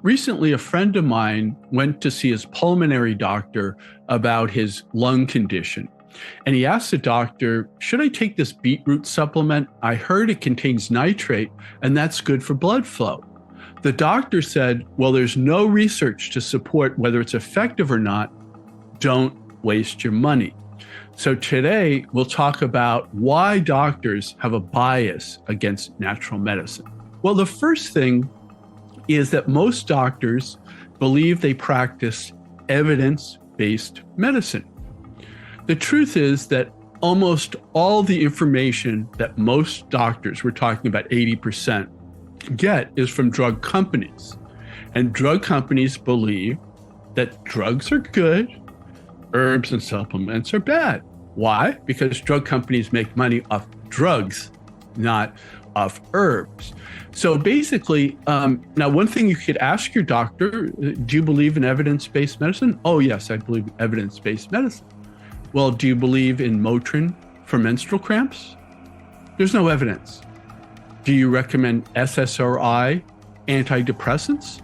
Recently, a friend of mine went to see his pulmonary doctor about his lung condition. And he asked the doctor, should I take this beetroot supplement? I heard it contains nitrate, and that's good for blood flow. The doctor said, well, there's no research to support whether it's effective or not. Don't waste your money. So today, we'll talk about why doctors have a bias against natural medicine. Well, the first thing is that most doctors believe they practice evidence-based medicine. The truth is that almost all the information that most doctors, we're talking about 80%, get is from drug companies. And drug companies believe that drugs are good, herbs and supplements are bad. Why? Because drug companies make money off drugs, not off herbs. So basically, now one thing you could ask your doctor, do you believe in evidence-based medicine? Oh yes, I believe in evidence-based medicine. Well, do you believe in Motrin for menstrual cramps? There's no evidence. Do you recommend SSRI antidepressants?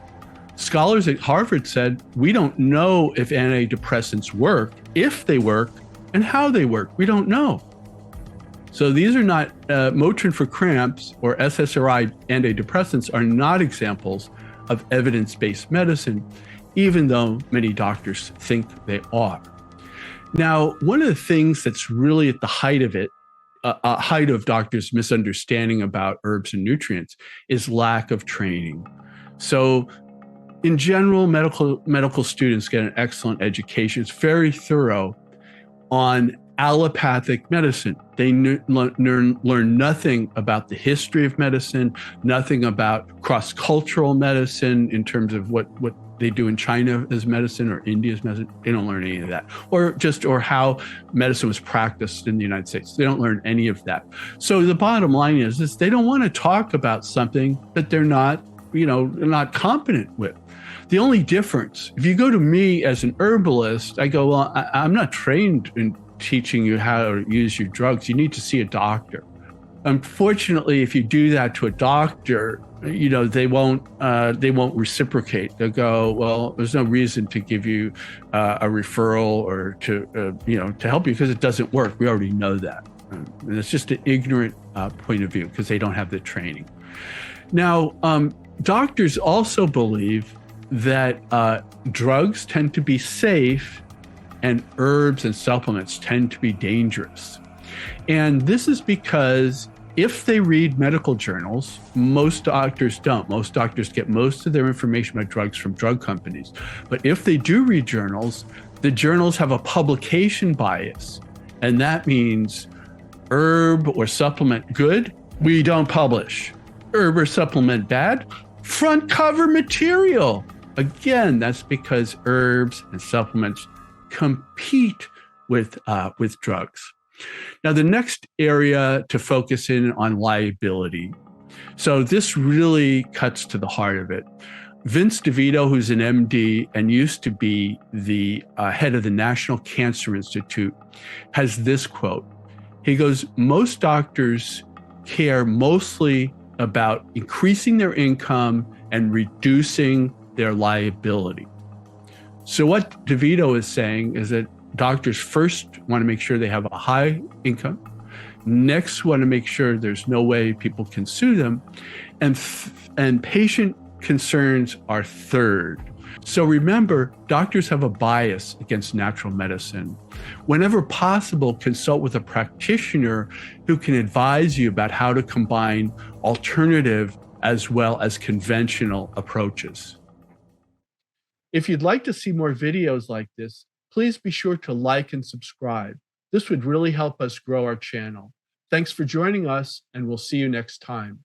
Scholars at Harvard said, we don't know if antidepressants work, if they work, and how they work. We don't know. So these are not, Motrin for cramps or SSRI antidepressants are not examples of evidence-based medicine, even though many doctors think they are. Now, one of the things that's really at the height of it, height of doctors' misunderstanding about herbs and nutrients is lack of training. So in general, medical students get an excellent education. It's very thorough on allopathic medicine. They learn nothing about the history of medicine, nothing about cross-cultural medicine in terms of what they do in China as medicine or India's medicine. They don't learn any of that. Or how medicine was practiced in the United States. They don't learn any of that. So the bottom line is they don't want to talk about something that they're not competent with. The only difference, if you go to me as an herbalist, I go, well, I'm not trained in teaching you how to use your drugs. You need to see a doctor. Unfortunately, if you do that to a doctor, they won't reciprocate. They'll go, well, there's no reason to give you a referral or to help you because it doesn't work. We already know that. And it's just an ignorant point of view because they don't have the training. Now, doctors also believe that drugs tend to be safe and herbs and supplements tend to be dangerous. And this is because if they read medical journals, most doctors don't. Most doctors get most of their information about drugs from drug companies. But if they do read journals, the journals have a publication bias. And that means herb or supplement good, we don't publish. Herb or supplement bad, front cover material. Again, that's because herbs and supplements compete with drugs. Now, the next area to focus in on liability. So this really cuts to the heart of it. Vince DeVito, who's an MD and used to be the head of the National Cancer Institute, has this quote. He goes, most doctors care mostly about increasing their income and reducing their liability. So what DeVito is saying is that doctors first want to make sure they have a high income. Next, want to make sure there's no way people can sue them. And patient concerns are third. So remember, doctors have a bias against natural medicine. Whenever possible, consult with a practitioner who can advise you about how to combine alternative as well as conventional approaches. If you'd like to see more videos like this, please be sure to like and subscribe. This would really help us grow our channel. Thanks for joining us, and we'll see you next time.